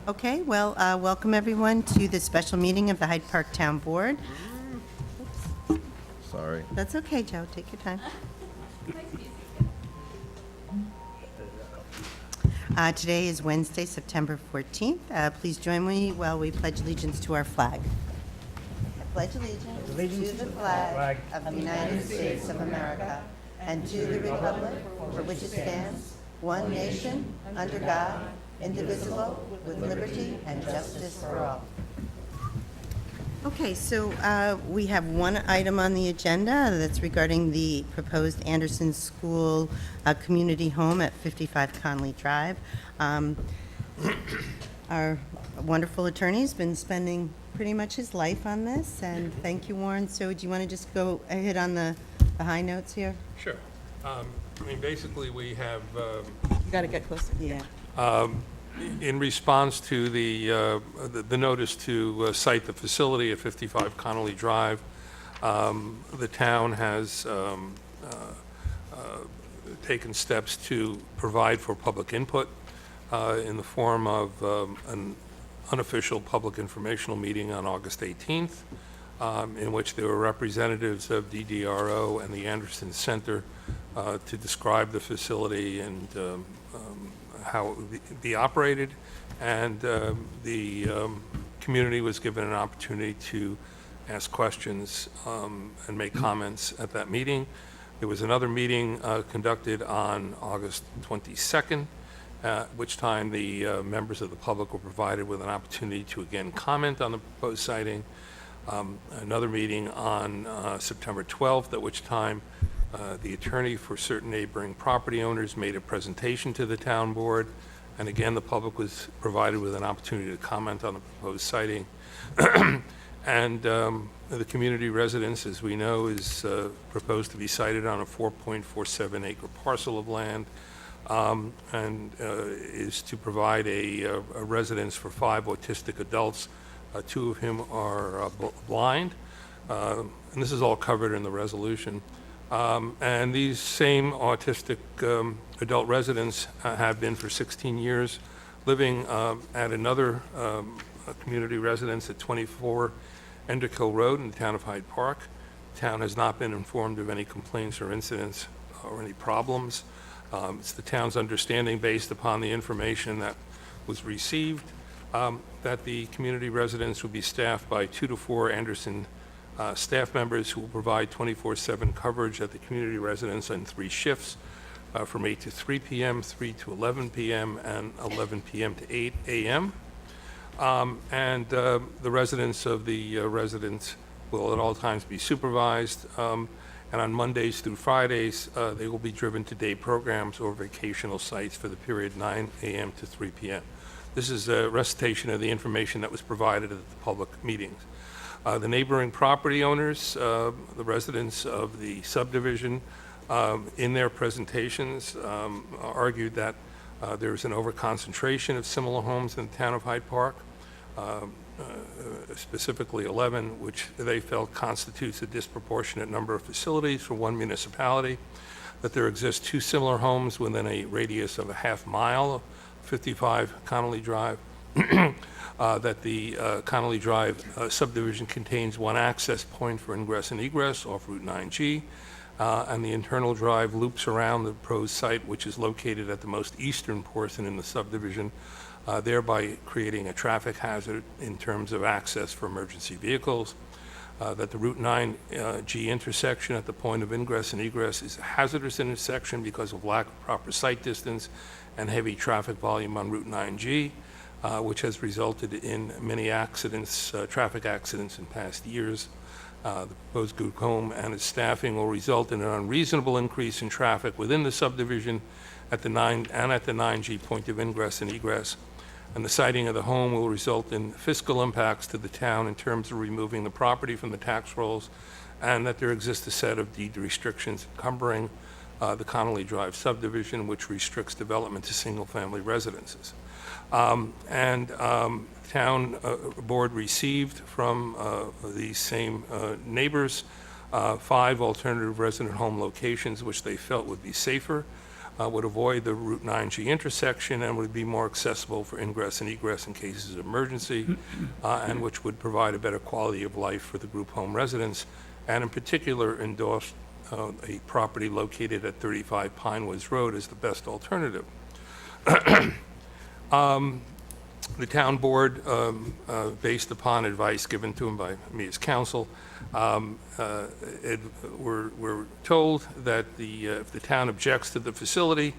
Okay, well, welcome everyone to the special meeting of the Hyde Park Town Board. Sorry. That's okay, Joe, take your time. Today is Wednesday, September 14th. Please join me while we pledge allegiance to our flag. I pledge allegiance to the flag of the United States of America and to the republic for which it stands, one nation, under God, indivisible, with liberty and justice for all. Okay, so we have one item on the agenda that's regarding the proposed Anderson School community home at 55 Connolly Drive. Our wonderful attorney's been spending pretty much his life on this, and thank you, Warren. So do you want to just go ahead on the high notes here? Sure. I mean, basically, we have, You got to get closer. Yeah. in response to the notice to cite the facility at 55 Connolly Drive, the town has taken steps to provide for public input in the form of an unofficial public informational meeting on August 18th, in which there were representatives of DDRO and the Anderson Center to describe the facility and how it would be operated, and the community was given an opportunity to ask questions and make comments at that meeting. There was another meeting conducted on August 22nd, at which time the members of the public were provided with an opportunity to again comment on the proposed siting. Another meeting on September 12th, at which time the attorney for certain neighboring property owners made a presentation to the town board, and again the public was provided with an opportunity to comment on the proposed siting. And the community residence, as we know, is proposed to be sited on a 4.47 acre parcel of land, and is to provide a residence for 5 autistic adults, 2 of whom are blind, and this is all covered in the resolution. And these same autistic adult residents have been for 16 years living at another community residence at 24 Enderkill Road in the town of Hyde Park. The town has not been informed of any complaints or incidents or any problems. It's the town's understanding, based upon the information that was received, that the community residence will be staffed by 2 to 4 Anderson staff members who will provide 24/7 coverage at the community residence on 3 shifts, from 8 to 3 p.m., 3 to 11 p.m., and 11 p.m. to 8 a.m. And the residents of the residence will at all times be supervised, and on Mondays through Fridays, they will be driven to day programs or vocational sites for the period 9 a.m. to 3 p.m. This is a recitation of the information that was provided at the public meetings. The neighboring property owners, the residents of the subdivision, in their presentations argued that there is an overconcentration of similar homes in the town of Hyde Park, specifically 11, which they felt constitutes a disproportionate number of facilities for one municipality, that there exist 2 similar homes within a radius of a half mile of 55 Connolly Drive, that the Connolly Drive subdivision contains 1 access point for ingress and egress off Route 9G, and the internal drive loops around the proposed site, which is located at the most eastern portion in the subdivision, thereby creating a traffic hazard in terms of access for emergency vehicles, that the Route 9G intersection at the point of ingress and egress is a hazardous intersection because of lack of proper sight distance and heavy traffic volume on Route 9G, which has resulted in many accidents, traffic accidents in past years. The proposed group home and its staffing will result in an unreasonable increase in traffic within the subdivision at the 9G point of ingress and egress. And the siting of the home will result in fiscal impacts to the town in terms of removing the property from the tax rolls, and that there exists a set of deed restrictions encumbering the Connolly Drive subdivision, which restricts development to single-family residences. Town board received from these same neighbors 5 alternative resident home locations which they felt would be safer would avoid the Route 9G intersection and would be more accessible for ingress and egress in cases of emergency, and which would provide a better quality of life for the group home residents, and in particular endorsed a property located at 35 Pinewoods Road as the best alternative. The town board, based upon advice given to him by me as counsel, we're told that if the town objects to the facility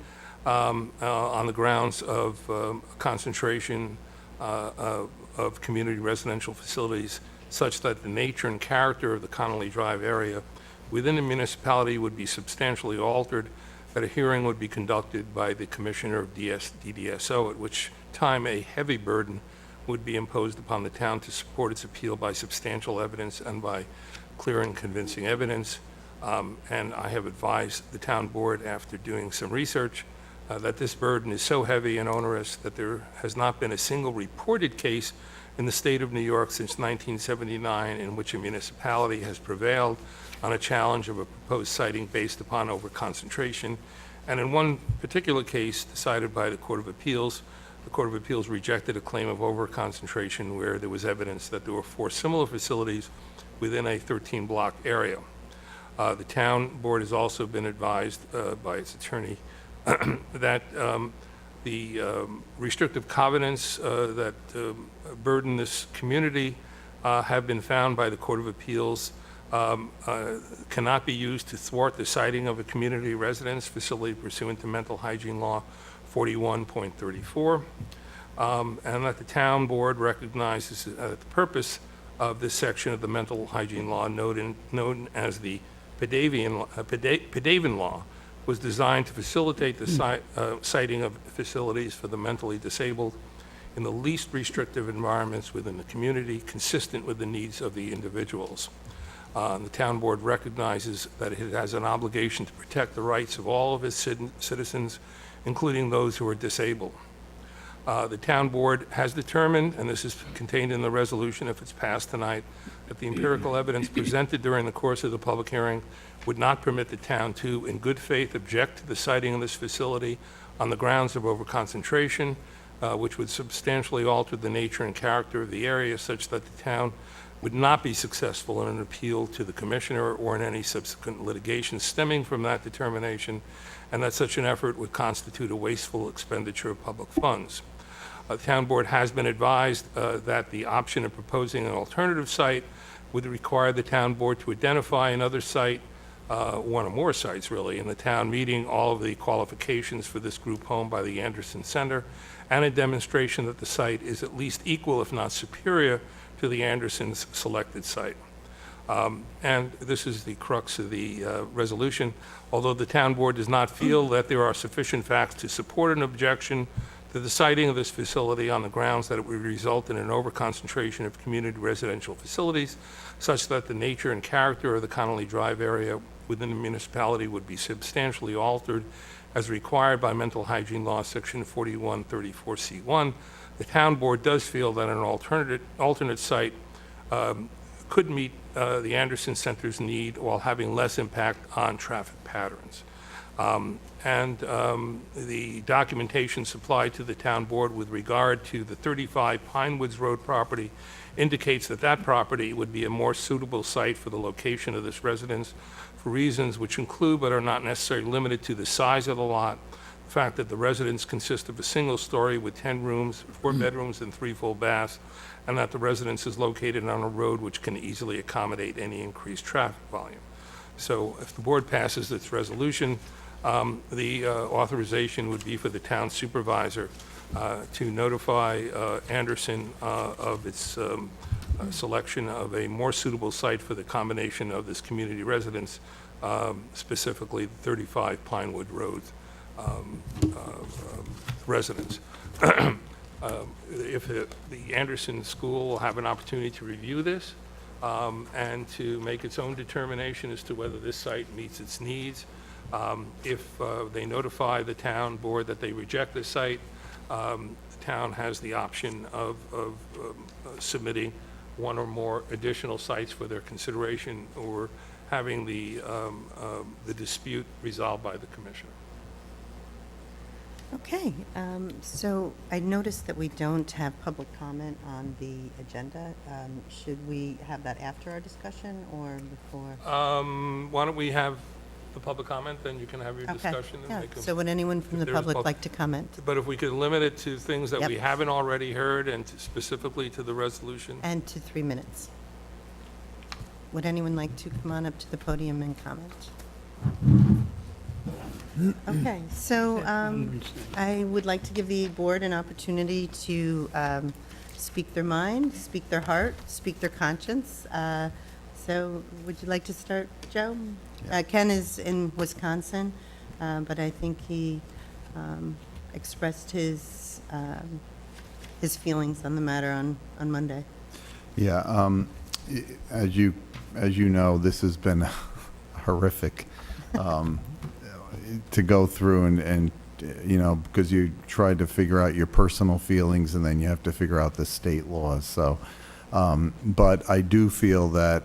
on the grounds of concentration of community residential facilities such that the nature and character of the Connolly Drive area within the municipality would be substantially altered, that a hearing would be conducted by the Commissioner of DDSO, at which time a heavy burden would be imposed upon the town to support its appeal by substantial evidence and by clear and convincing evidence. And I have advised the town board, after doing some research, that this burden is so heavy and onerous that there has not been a single reported case in the state of New York since 1979 in which a municipality has prevailed on a challenge of a proposed siting based upon overconcentration. And in one particular case decided by the Court of Appeals, the Court of Appeals rejected a claim of overconcentration where there was evidence that there were 4 similar facilities within a 13-block area. The town board has also been advised by its attorney that the restrictive covenants that burden this community have been found by the Court of Appeals cannot be used to thwart the siting of a community residence facility pursuant to Mental Hygiene Law 41.34, and that the town board recognizes the purpose of this section of the Mental Hygiene Law, known as the Padavian Law, was designed to facilitate the siting of facilities for the mentally disabled in the least restrictive environments within the community, consistent with the needs of the individuals. The town board recognizes that it has an obligation to protect the rights of all of its citizens, including those who are disabled. The town board has determined, and this is contained in the resolution if it's passed tonight, that the empirical evidence presented during the course of the public hearing would not permit the town to, in good faith, object to the siting of this facility on the grounds of overconcentration, which would substantially alter the nature and character of the area such that the town would not be successful in an appeal to the commissioner or in any subsequent litigation stemming from that determination, and that such an effort would constitute a wasteful expenditure of public funds. The town board has been advised that the option of proposing an alternative site would require the town board to identify another site, one or more sites really, in the town meeting all of the qualifications for this group home by the Anderson Center, and a demonstration that the site is at least equal, if not superior, to the Anderson's selected site. And this is the crux of the resolution. Although the town board does not feel that there are sufficient facts to support an objection to the siting of this facility on the grounds that it would result in an overconcentration of community residential facilities, such that the nature and character of the Connolly Drive area within the municipality would be substantially altered as required by Mental Hygiene Law, Section 4134C1, the town board does feel that an alternate site could meet the Anderson Center's need while having less impact on traffic patterns. The documentation supplied to the town board with regard to the 35 Pinewoods Road property indicates that that property would be a more suitable site for the location of this residence for reasons which include but are not necessarily limited to the size of the lot, the fact that the residence consists of a single story with 10 rooms, 4 bedrooms, and 3 full baths, and that the residence is located on a road which can easily accommodate any increased traffic volume. So if the board passes its resolution, the authorization would be for the town supervisor to notify Anderson of its selection of a more suitable site for the combination of this community residence, specifically the 35 Pinewood Road residence. If the Anderson School will have an opportunity to review this and to make its own determination as to whether this site meets its needs. If they notify the town board that they reject this site, the town has the option of submitting one or more additional sites for their consideration or having the dispute resolved by the commissioner. Okay, so I noticed that we don't have public comment on the agenda. Should we have that after our discussion or before? Why don't we have the public comment, then you can have your Okay, discussion and yeah. make a... So would anyone from if the there is public pub- like to comment? But if we could limit it to things that Yep. we haven't already heard and specifically to the resolution. And to 3 minutes. Would anyone like to come on up to the podium and comment? Okay, so I would like to give the board an opportunity to speak their mind, speak their heart, speak their conscience. So would you like to start, Joe? Ken is in Wisconsin, but I think he expressed his feelings on the matter on Monday. Yeah, as you know, this has been horrific to go through and you know, because you try to figure out your personal feelings and then you have to figure out the state laws. So, but I do feel that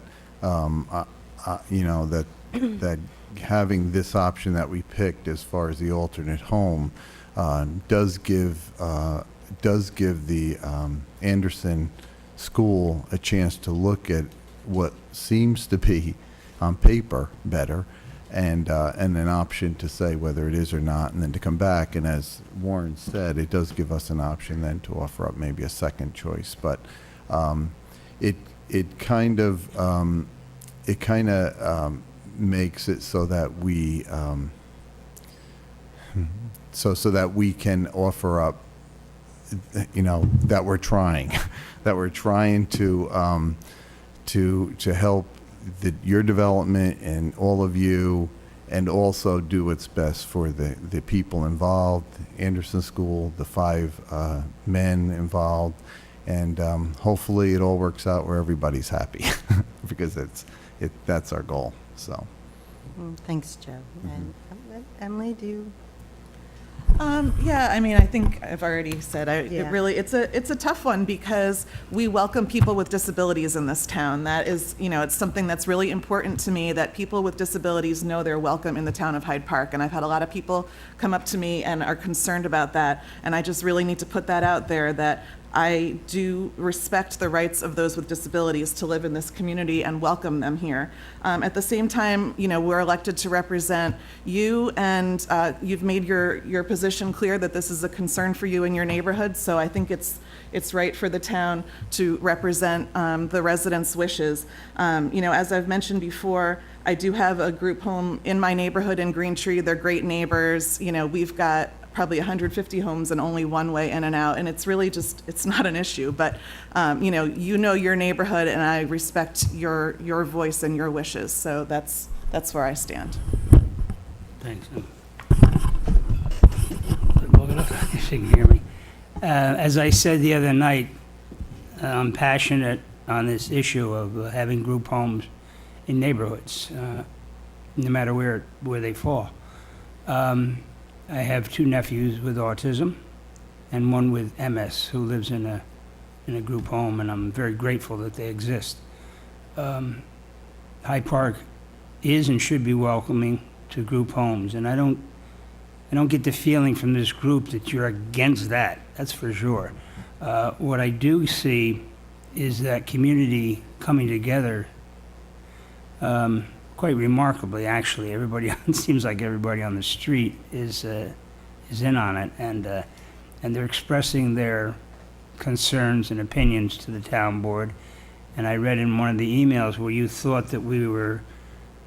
you know, that having this option that we picked as far as the alternate home does give the Anderson School a chance to look at what seems to be on paper better, and an option to say whether it is or not, and then to come back. And as Warren said, it does give us an option then to offer up maybe a second choice. But it kind of makes it so that we so that we can offer up, you know, that we're trying to help your development and all of you, and also do what's best for the people involved, Anderson School, the 5 men involved, and hopefully it all works out where everybody's happy, because that's our goal. So, Thanks, Joe. And Emily, do you? Yeah, I mean, I think I've already said, Yeah. it really, it's a tough one, because we welcome people with disabilities in this town. That is, you know, it's something that's really important to me, that people with disabilities know they're welcome in the town of Hyde Park. And I've had a lot of people come up to me and are concerned about that. And I just really need to put that out there, that I do respect the rights of those with disabilities to live in this community and welcome them here. At the same time, you know, we're elected to represent you, and you've made your position clear that this is a concern for you in your neighborhood. So I think it's right for the town to represent the residents' wishes. You know, as I've mentioned before, I do have a group home in my neighborhood in Green Tree. They're great neighbors. You know, we've got probably 150 homes and only one way in and out, and it's really just, it's not an issue. But you know your neighborhood, and I respect your voice and your wishes. So that's where I stand. Thanks. If you can hear me. As I said the other night, I'm passionate on this issue of having group homes in neighborhoods, no matter where they fall. I have 2 nephews with autism and one with MS who lives in a group home, and I'm very grateful that they exist. Hyde Park is and should be welcoming to group homes, and I don't get the feeling from this group that you're against that. That's for sure. What I do see is that community coming together quite remarkably, actually. Everybody, it seems like everybody on the street is in on it, and they're expressing their concerns and opinions to the town board. And I read in one of the emails where you thought that we were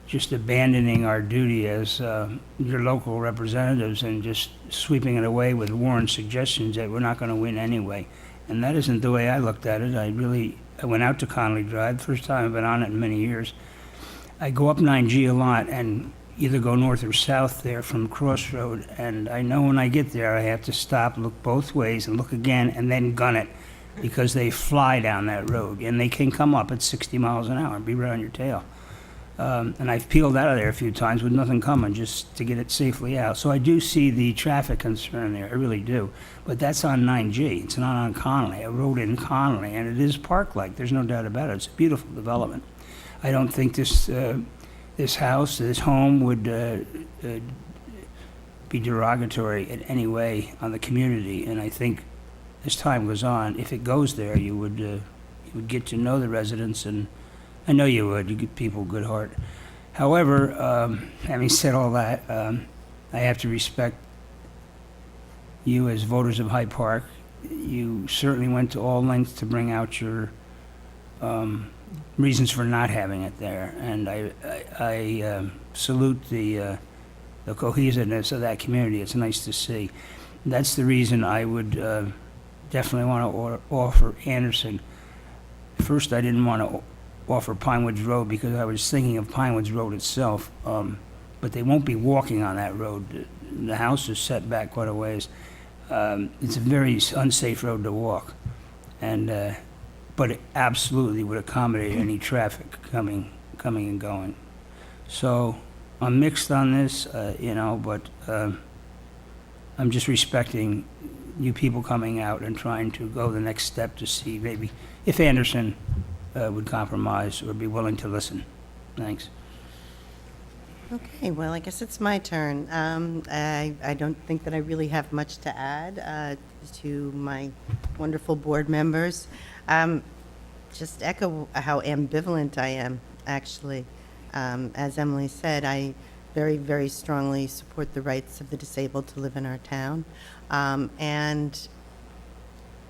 just abandoning our duty as your local representatives and just sweeping it away with Warren's suggestions that we're not going to win anyway. And that isn't the way I looked at it. I went out to Connolly Drive, first time I've been on it in many years. I go up 9G a lot and either go north or south there from Crossroad, and I know when I get there I have to stop, look both ways, and look again, and then gun it, because they fly down that road, and they can come up at 60 miles an hour and be right on your tail. And I've peeled out of there a few times with nothing coming, just to get it safely out. So I do see the traffic concern there, I really do. But that's on 9G, it's not on Connolly. I rode in Connolly, and it is park-like, there's no doubt about it. It's a beautiful development. I don't think this house, this home would be derogatory in any way on the community. And I think as time goes on, if it goes there, you would get to know the residents, and I know you would. You give people good heart. However, having said all that, I have to respect you as voters of Hyde Park. You certainly went to all lengths to bring out your reasons for not having it there, and I salute the cohesiveness of that community. It's nice to see. That's the reason I would definitely want to offer Anderson. First, I didn't want to offer Pine Woods Road because I was thinking of Pine Woods Road itself, but they won't be walking on that road. The house is set back quite a ways. It's a very unsafe road to walk, and but it absolutely would accommodate any traffic coming and going. So I'm mixed on this, but I'm just respecting you people coming out and trying to go the next step to see maybe if Anderson would compromise or be willing to listen. Thanks. Okay, well, I guess it's my turn. I don't think that I really have much to add to my wonderful board members. Just echo how ambivalent I am, actually. As Emily said, I very, very strongly support the rights of the disabled to live in our town. And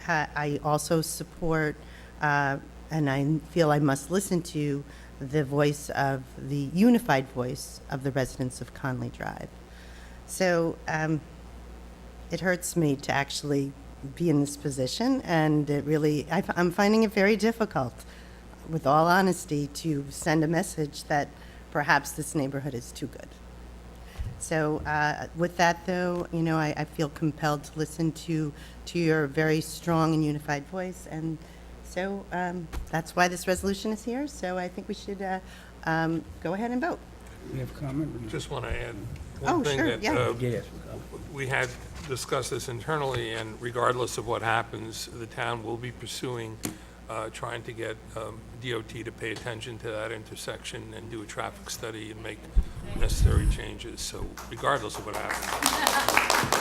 I also support, and I feel I must listen to, the voice of the unified voice of the residents of Connolly Drive. So it hurts me to actually be in this position, and it really, I'm finding it very difficult, with all honesty, to send a message that perhaps this neighborhood is too good. So with that, though, I feel compelled to listen to your very strong and unified voice, and so that's why this resolution is here. So I think we should go ahead and vote. You have a comment? Just want to add Oh, one thing sure, that yeah. Yes. we had discussed this internally, and regardless of what happens, the town will be pursuing, trying to get DOT to pay attention to that intersection and do a traffic study and make necessary changes. So regardless of what happens.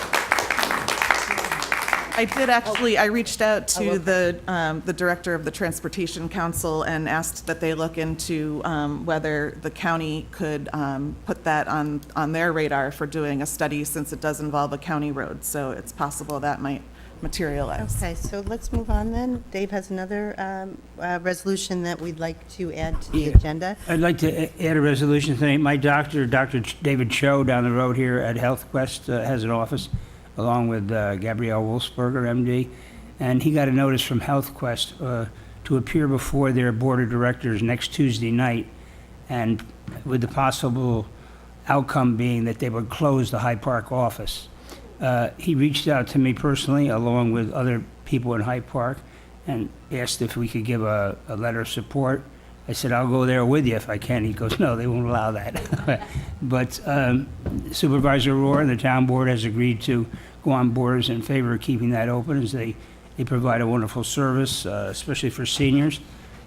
I did actually, I reached out to the director of the Transportation Council and asked that they look into whether the county could put that on their radar for doing a study, since it does involve a county road. So it's possible that might materialize. Okay, so let's move on then. Dave has another resolution that we'd like to add to the agenda. I'd like to add a resolution tonight. My doctor, Dr. David Cho, down the road here at HealthQuest, has an office, along with Gabrielle Wolfsberger, MD, and he got a notice from HealthQuest to appear before their board of directors next Tuesday night, and with the possible outcome being that they would close the Hyde Park office. He reached out to me personally, along with other people in Hyde Park, and asked if we could give a letter of support. I said, I'll go there with you if I can. He goes, no, they won't allow that. But Supervisor Rohr and the town board has agreed to go on board in favor of keeping that open, as they provide a wonderful service, especially for seniors.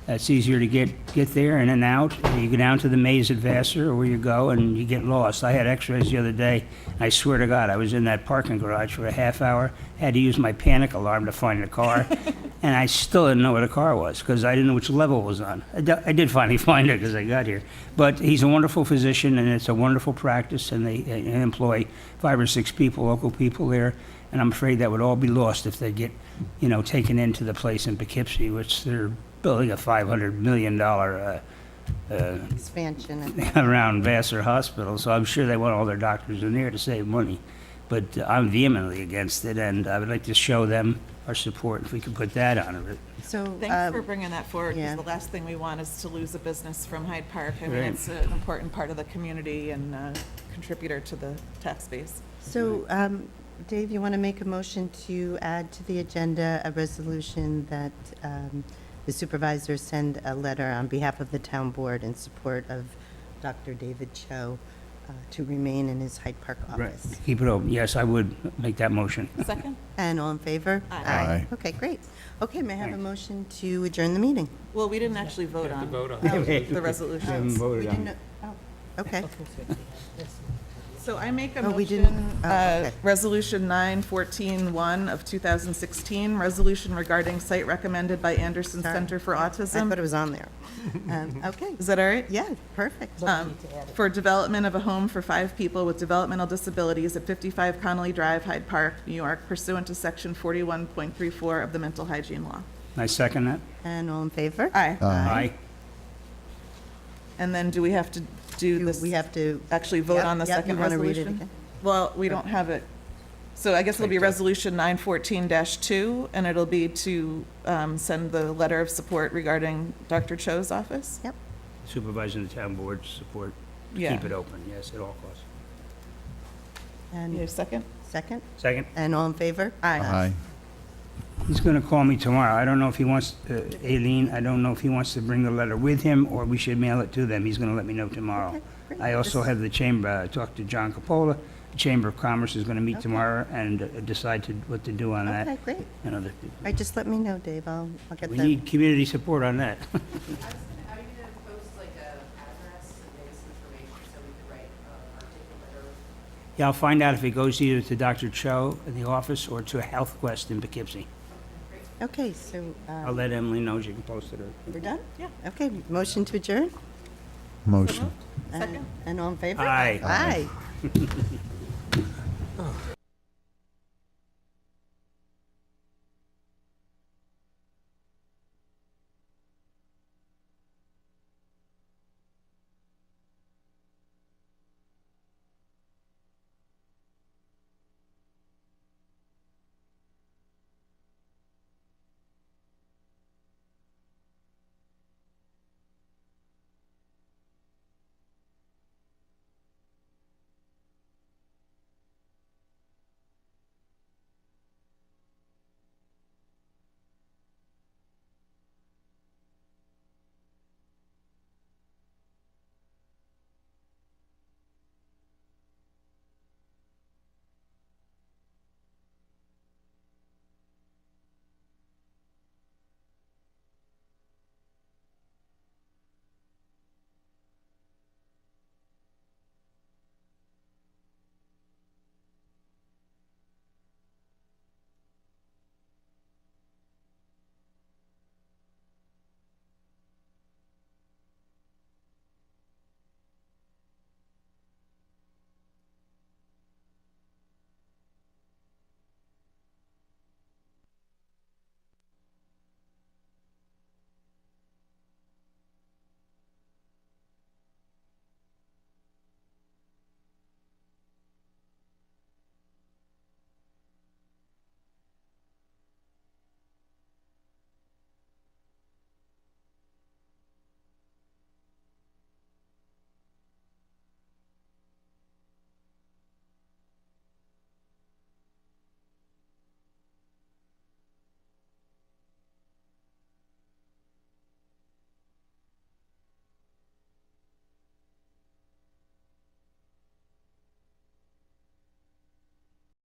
It's easier to get there and then out. You go down to the maze at Vassar, or where you go, and you get lost. I had x-rays the other day, and I swear to God, I was in that parking garage for a half hour, had to use my panic alarm to find the car, and I still didn't know where the car was, because I didn't know which level it was on. I did finally find it because I got here. But he's a wonderful physician, and it's a wonderful practice, and they employ 5 or 6 people, local people there, and I'm afraid that would all be lost if they get, taken into the place in Poughkeepsie, which they're building a $500 million Expansion. around Vassar Hospital, so I'm sure they want all their doctors in there to save money. But I'm vehemently against it, and I would like to show them our support if we could put that on it. So, Thanks for bringing that forward, yeah. because the last thing we want is to lose a business from Hyde Park. I mean, Right. it's an important part of the community and a contributor to the tax base. So, Dave, you want to make a motion to add to the agenda a resolution that the supervisor send a letter on behalf of the town board in support of Dr. David Cho to remain in his Hyde Park office. Keep it open. Yes, I would make that motion. Second? And all in favor? Aye. Aye. Okay, great. Okay, may I have a Thanks. motion to adjourn the meeting? Well, we didn't actually You vote have to on vote on Oh, it. the resolutions. Haven't voted We on didn't it. know- oh, okay. So I make a Oh, we motion, didn't- oh, okay. Resolution 914-1 of 2016, resolution regarding site recommended by Anderson Sorry. Center for I thought Autism. it was on there. Okay, Is that all right? yeah, perfect. For development of a home for 5 people with developmental disabilities at 55 Connolly Drive, Hyde Park, New York, pursuant to Section 41.34 of the Mental Hygiene Law. I second that. And all in favor? Aye. Aye. And then do we have to do this? We have to. Actually vote Yep, on the yep, second you wanna read it resolution? again? Well, we don't have it. So I guess it'll be Resolution 914-2, and it'll be to send the letter of support regarding Dr. Cho's office? Yep. Supervising the town board support, Yeah. keep it open, yes, at all costs. You have And a second? second? Second, And all in favor? Aye. he's gonna call me tomorrow. I don't know if he wants, Aileen, I don't know if he wants to bring the letter with him, or we should mail it to them. He's gonna let me know tomorrow. Okay, great. I also Just- have the chamber, talked to John Capola. The Chamber of Commerce is gonna meet Okay. tomorrow and decide what to do on that. Okay, great. You know, All right, just let me know, Dave. I'll get we the. need community support on that. Are you gonna post like a address and maybe some information so we could write or take a letter? Yeah, I'll find out if it goes either to Dr. Cho in the office or to Health Quest in Poughkeepsie. Okay, so I'll let Emily know she can post it. we're done? Yeah. Okay, motion to adjourn? Motion. And all in favor? Aye. Aye.